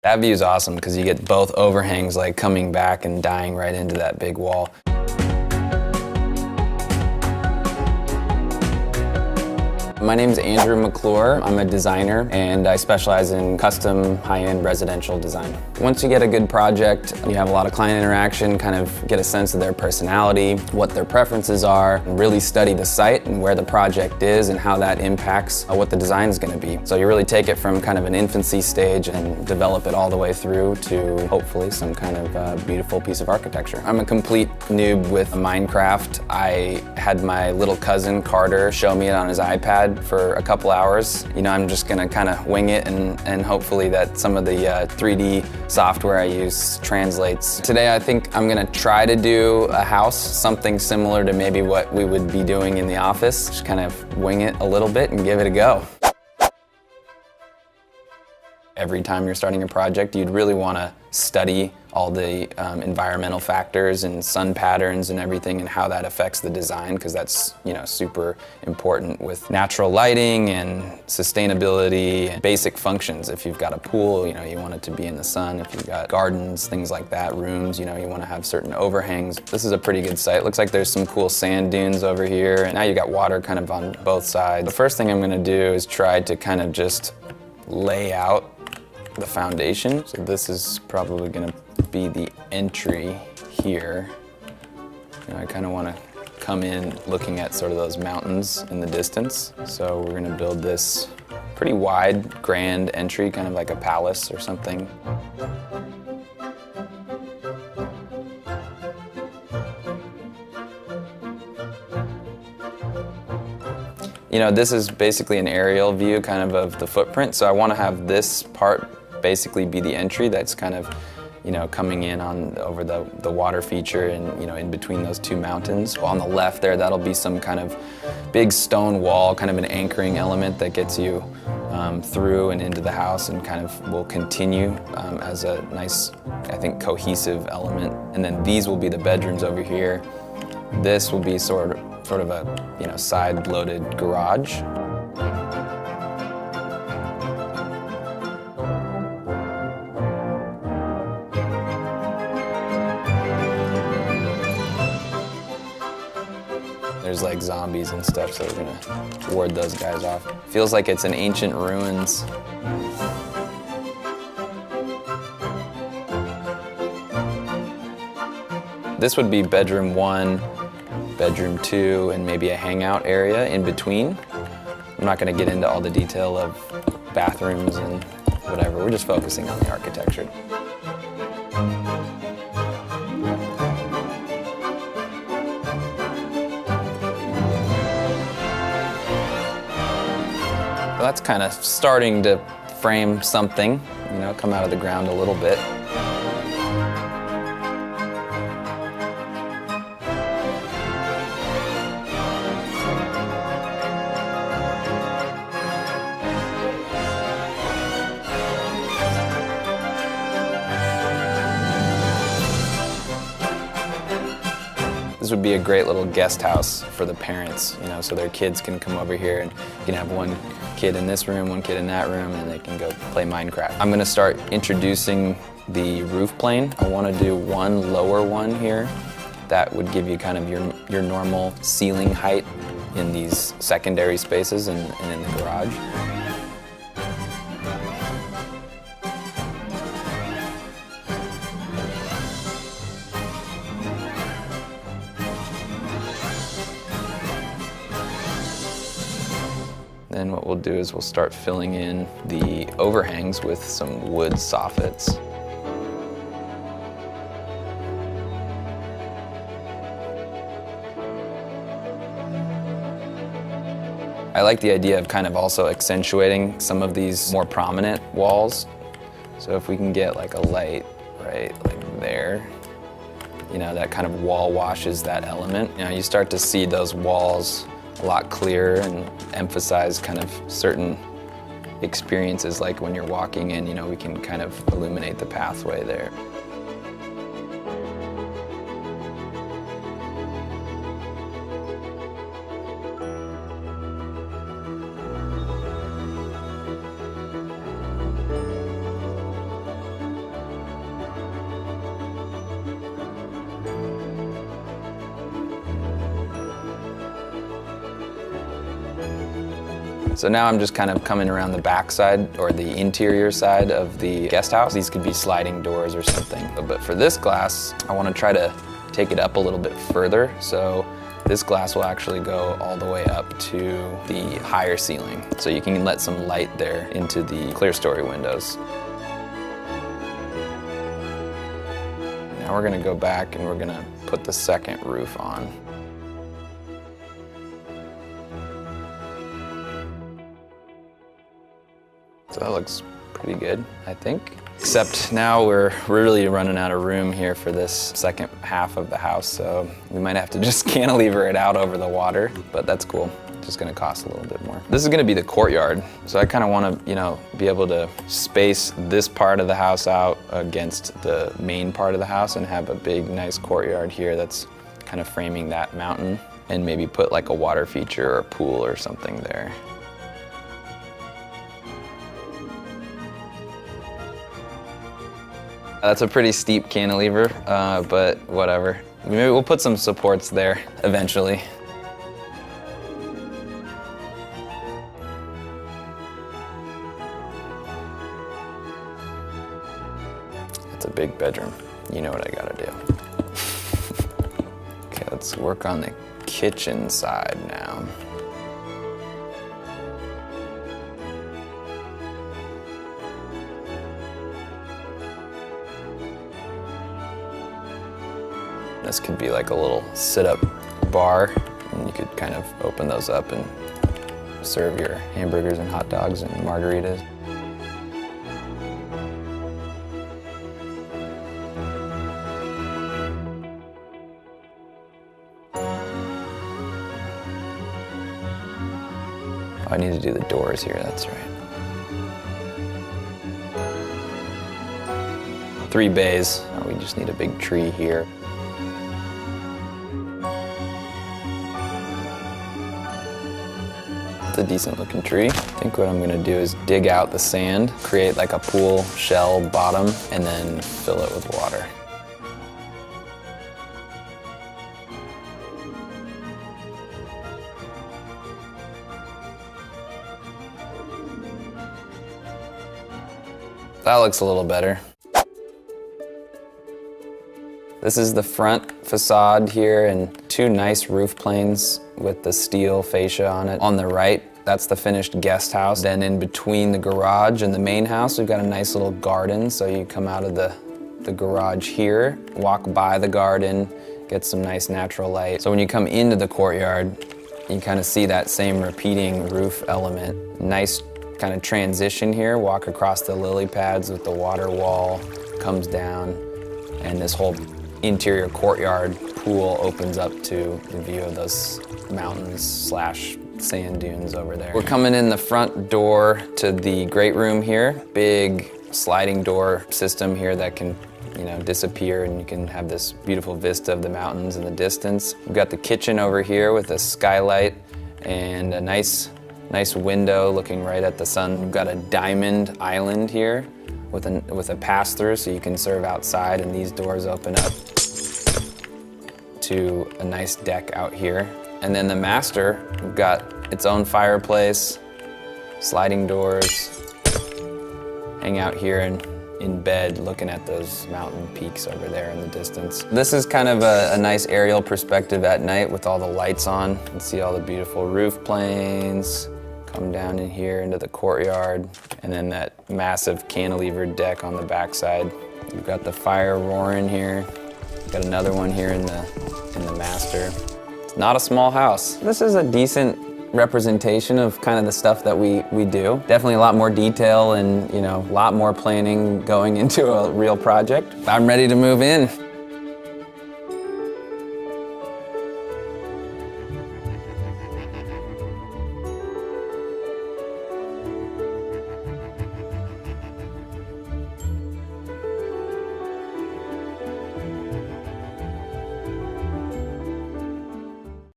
That view is awesome because you get both overhangs like coming back and dying right into that big wall. My name is Andrew McClure. I'm a designer and I specialize in custom high-end residential design. Once you get a good project, you have a lot of client interaction, kind of get a sense of their personality, what their preferences are, and really study the site and where the project is and how that impacts what the design is going to be. So you really take it from kind of an infancy stage and develop it all the way through to hopefully some kind of beautiful piece of architecture. I'm a complete noob with Minecraft. I had my little cousin Carter show me it on his iPad for a couple hours. You know, I'm just gonna kind of wing it and hopefully that some of the 3D software I use translates. Today I think I'm gonna try to do a house, something similar to maybe what we would be doing in the office. Just kind of wing it a little bit and give it a go. Every time you're starting a project, you'd really want to study all the environmental factors and sun patterns and everything and how that affects the design, because that's, you know, super important with natural lighting and sustainability and basic functions. If you've got a pool, you know, you want it to be in the sun. If you've got gardens, things like that, rooms, you know, you want to have certain overhangs. This is a pretty good site. Looks like there's some cool sand dunes over here, and now you got water kind of on both sides. The first thing I'm going to do is try to kind of just lay out the foundation. So this is probably going to be the entry here. You know, I kind of want to come in looking at sort of those mountains in the distance. So we're going to build this pretty wide, grand entry, kind of like a palace or something. You know, this is basically an aerial view kind of the footprint. So I want to have this part basically be the entry that's kind of, you know, coming in on over the water feature and, you know, in between those two mountains. On the left there, that'll be some kind of big stone wall, kind of an anchoring element that gets you through and into the house and kind of will continue as a nice, I think, cohesive element. And then these will be the bedrooms over here. This will be sort of a, you know, side-loaded garage. There's like zombies and stuff, so we're gonna ward those guys off. Feels like it's an ancient ruins. This would be bedroom 1, bedroom 2, and maybe a hangout area in between. I'm not gonna get into all the detail of bathrooms and whatever. We're just focusing on the architecture. Well, that's kind of starting to frame something, you know, come out of the ground a little bit. This would be a great little guest house for the parents, you know, so their kids can come over here and you can have one kid in this room, one kid in that room, and they can go play Minecraft. I'm gonna start introducing the roof plane. I wanna do one lower one here that would give you kind of your normal ceiling height in these secondary spaces and in the garage. Then what we'll do is we'll start filling in the overhangs with some wood soffits. I like the idea of kind of also accentuating some of these more prominent walls. So if we can get like a light right like there, you know, that kind of wall washes that element. You know, you start to see those walls a lot clearer and emphasize kind of certain experiences, like when you're walking in, you know, we can kind of illuminate the pathway there. So now I'm just kind of coming around the back side or the interior side of the guest house. These could be sliding doors or something. But for this glass, I want to try to take it up a little bit further. So this glass will actually go all the way up to the higher ceiling. So you can let some light there into the clear story windows. Now we're gonna go back and we're gonna put the second roof on. So that looks pretty good, I think. Except now we're really running out of room here for this second half of the house, so we might have to just cantilever it out over the water, but that's cool. Just gonna cost a little bit more. This is gonna be the courtyard, so I kind of want to, be able to space this part of the house out against the main part of the house and have a big, nice courtyard here that's kind of framing that mountain, and maybe put like a water feature or a pool or something there. That's a pretty steep cantilever, but whatever. Maybe we'll put some supports there eventually. It's a big bedroom. You know what I gotta do. Okay, let's work on the kitchen side now. This could be like a little sit-up bar, and you could kind of open those up and serve your hamburgers and hot dogs and margaritas. Oh, I need to do the doors here, that's right. 3 bays. Oh, we just need a big tree here. A decent looking tree. I think what I'm gonna do is dig out the sand, create like a pool shell bottom, and then fill it with water. That looks a little better. This is the front facade here, and 2 nice roof planes with the steel fascia on it. On the right, that's the finished guest house. Then in between the garage and the main house, we've got a nice little garden. So you come out of the garage here, walk by the garden, get some nice natural light. So when you come into the courtyard, you kind of see that same repeating roof element. Nice kind of transition here, walk across the lily pads with the water wall, comes down, and this whole interior courtyard pool opens up to the view of those mountains / sand dunes over there. We're coming in the front door to the great room here. Big sliding door system here that can disappear, and you can have this beautiful vista of the mountains in the distance. We've got the kitchen over here with a skylight and a nice window looking right at the sun. We've got a diamond island here with a pass-through, so you can serve outside, and these doors open up to a nice deck out here. And then the master, we've got its own fireplace, sliding doors, hang out here and in bed looking at those mountain peaks over there in the distance. This is kind of a nice aerial perspective at night with all the lights on. You can see all the beautiful roof planes. Come down in here into the courtyard, and then that massive cantilevered deck on the backside. We've got the fire roaring here. We've got another one here in the master. It's not a small house. This is a decent representation of kind of the stuff that we do. Definitely a lot more detail and a lot more planning going into a real project. I'm ready to move in.